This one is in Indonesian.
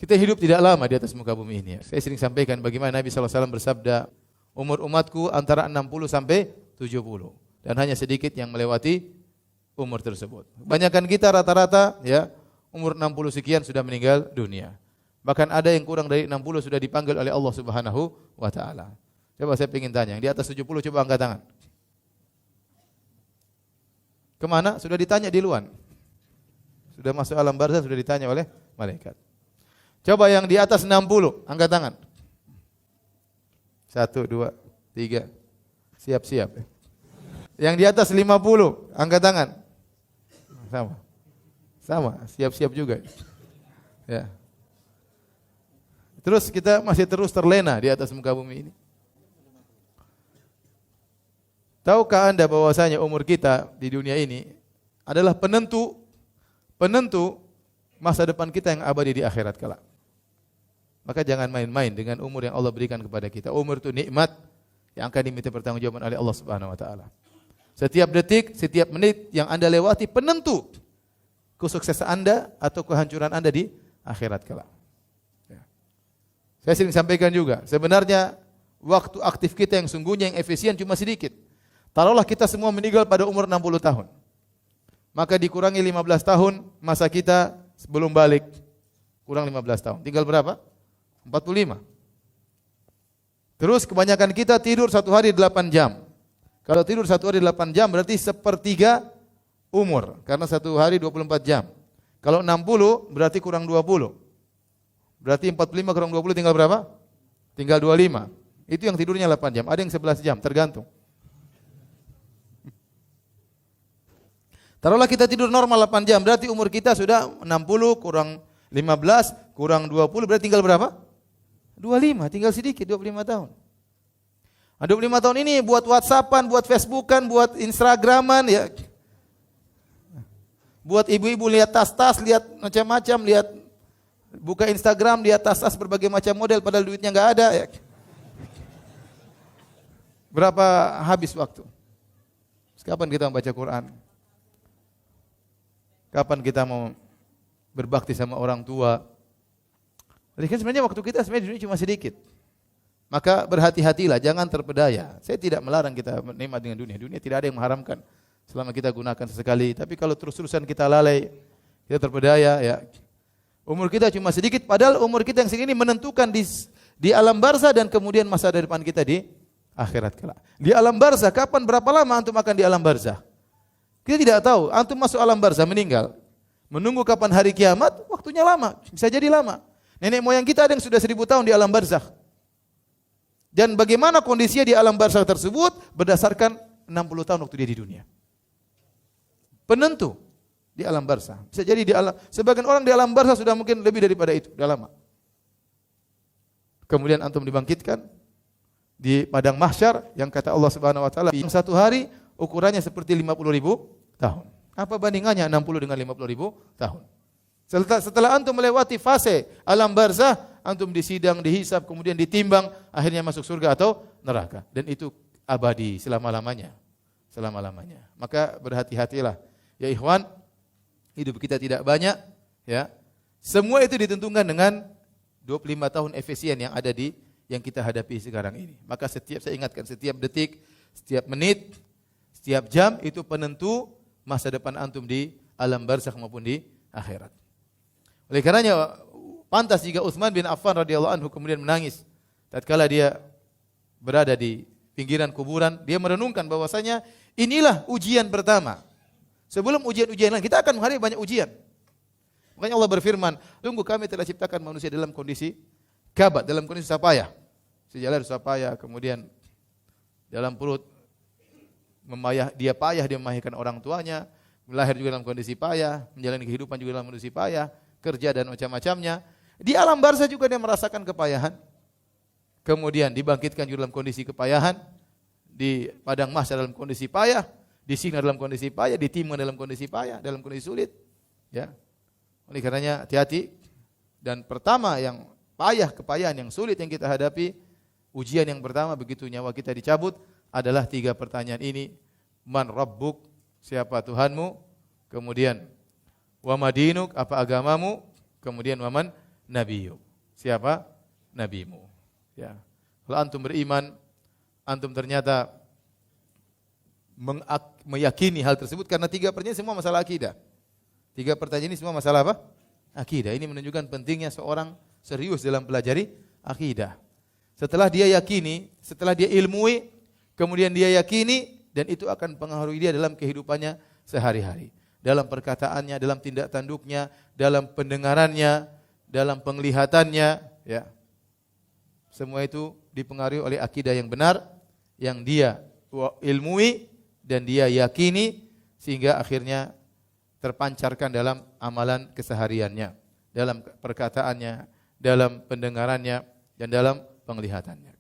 Kita hidup tidak lama di atas muka bumi ini. Saya sering sampaikan bagaimana Nabi SAW bersabda, umur umatku antara 60 sampai 70. Dan hanya sedikit yang melewati umur tersebut. Kebanyakan kita rata-rata ya umur 60 sekian sudah meninggal dunia. Bahkan ada yang kurang dari 60 sudah dipanggil oleh Allah Subhanahu wa taala. Coba saya ingin tanya, yang di atas 70 coba angkat tangan. Kemana? Sudah ditanya di luar. Sudah masuk alam barzah, sudah ditanya oleh malaikat. Coba yang di atas 60, angkat tangan. 1, 2, 3. Siap-siap. Yang di atas 50, angkat tangan. Sama, siap-siap juga. Ya. Terus kita masih terus terlena di atas muka bumi ini. Tahukah Anda bahwasanya umur kita di dunia ini adalah penentu masa depan kita yang abadi di akhirat kelak. Maka jangan main-main dengan umur yang Allah berikan kepada kita. Umur itu nikmat yang akan diminta pertanggungjawaban oleh Allah Subhanahu wa taala. Setiap detik, setiap menit yang Anda lewati penentu kesuksesan Anda atau kehancuran Anda di akhirat kelak. Ya. Saya sering sampaikan juga, sebenarnya waktu aktif kita yang sungguhnya yang efisien cuma sedikit. Taruhlah kita semua meninggal pada umur 60 tahun. Maka dikurangi 15 tahun masa kita sebelum balik. Kurang 15 tahun. Tinggal berapa? 45. Terus kebanyakan kita tidur satu hari 8 jam. Kalau tidur satu hari 8 jam berarti sepertiga umur. Karena satu hari 24 jam. Kalau 60 berarti kurang 20. Berarti 45 kurang 20 tinggal berapa? Tinggal 25. Itu yang tidurnya 8 jam. Ada yang 11 jam, tergantung. Taruhlah kita tidur normal 8 jam, berarti umur kita sudah 60 kurang 15 kurang 20 berarti tinggal berapa? 25, tinggal sedikit 25 tahun. Nah, 25 tahun ini buat WhatsAppan, buat Facebookan, buat Instagraman ya. Buat ibu-ibu lihat tas-tas, lihat macam-macam, lihat buka Instagram, lihat tas-tas berbagai macam model padahal duitnya enggak ada ya. Berapa habis waktu? Kapan kita membaca Quran? Kapan kita mau berbakti sama orang tua? Jadi kan sebenarnya waktu kita sebenarnya di dunia cuma sedikit. Maka berhati-hatilah, jangan terpedaya. Saya tidak melarang kita menikmati dengan dunia. Dunia tidak ada yang mengharamkan selama kita gunakan sesekali. Tapi kalau terus-terusan kita lalai, kita terpedaya, ya. Umur kita cuma sedikit, padahal umur kita yang segini menentukan di alam barzah dan kemudian masa depan kita di akhirat kelak. Di alam barzah, kapan berapa lama antum akan di alam barzah? Kita tidak tahu. Antum masuk alam barzah meninggal, menunggu kapan hari kiamat, waktunya lama, bisa jadi lama. Nenek moyang kita ada yang sudah 1000 tahun di alam barzah. Dan bagaimana kondisinya di alam barzah tersebut berdasarkan 60 tahun waktu dia di dunia. Penentu di alam barzah. Bisa jadi di alam, sebagian orang di alam barzah sudah mungkin lebih daripada itu, sudah lama. Kemudian antum dibangkitkan di padang mahsyar yang kata Allah Subhanahu wa taala satu hari ukurannya seperti 50.000 tahun. Apa bandingannya 60 dengan 50.000 tahun? Setelah antum melewati fase alam barzah, antum disidang, dihisab, kemudian ditimbang, akhirnya masuk surga atau neraka. Dan itu abadi selama-lamanya. Selama-lamanya. Maka berhati-hatilah. Ya ikhwan, hidup kita tidak banyak, ya. Semua itu ditentukan dengan 25 tahun efisien yang ada di yang kita hadapi sekarang ini. Maka saya ingatkan, setiap detik, setiap menit, setiap jam itu penentu masa depan antum di alam barzakh maupun di akhirat. Oleh karenanya pantas jika Utsman bin Affan radhiyallahu anhu kemudian menangis tatkala dia berada di pinggiran kuburan, dia merenungkan bahwasanya inilah ujian pertama. Sebelum ujian-ujian lain, kita akan menghadapi banyak ujian. Makanya Allah berfirman, "Sungguh kami telah ciptakan manusia dalam kondisi kabat, dalam kondisi susah payah." Sejalan susah payah, kemudian dalam perut dia memahirkan orang tuanya, lahir juga dalam kondisi payah, menjalani kehidupan juga dalam kondisi payah, kerja dan macam-macamnya. Di alam barzah juga dia merasakan kepayahan. Kemudian dibangkitkan juga dalam kondisi kepayahan, di padang mahsyar dalam kondisi payah, disiksa dalam kondisi payah, ditimbang dalam kondisi payah, dalam kondisi sulit. Ya. Oleh karenanya hati-hati. Dan pertama yang kepayahan yang sulit yang kita hadapi, ujian yang pertama begitu nyawa kita dicabut adalah 3 pertanyaan ini. Man rabbuk, siapa Tuhanmu? Kemudian wa madinuk, apa agamamu? Kemudian waman nabiyyu. Siapa? Nabimu. Ya. Kalau antum beriman, antum ternyata meyakini hal tersebut karena 3 pertanyaan semua masalah akidah. 3 pertanyaan ini semua masalah apa? Akidah. Ini menunjukkan pentingnya seorang serius dalam pelajari akidah. Setelah dia yakini, setelah dia ilmui, kemudian dia yakini, dan itu akan mempengaruhi dia dalam kehidupannya sehari-hari. Dalam perkataannya, dalam tindak tanduknya, dalam pendengarannya, dalam penglihatannya, ya. Semua itu dipengaruhi oleh akidah yang benar, yang dia ilmui dan dia yakini, sehingga akhirnya terpancarkan dalam amalan kesehariannya, dalam perkataannya, dalam pendengarannya, dan dalam penglihatannya.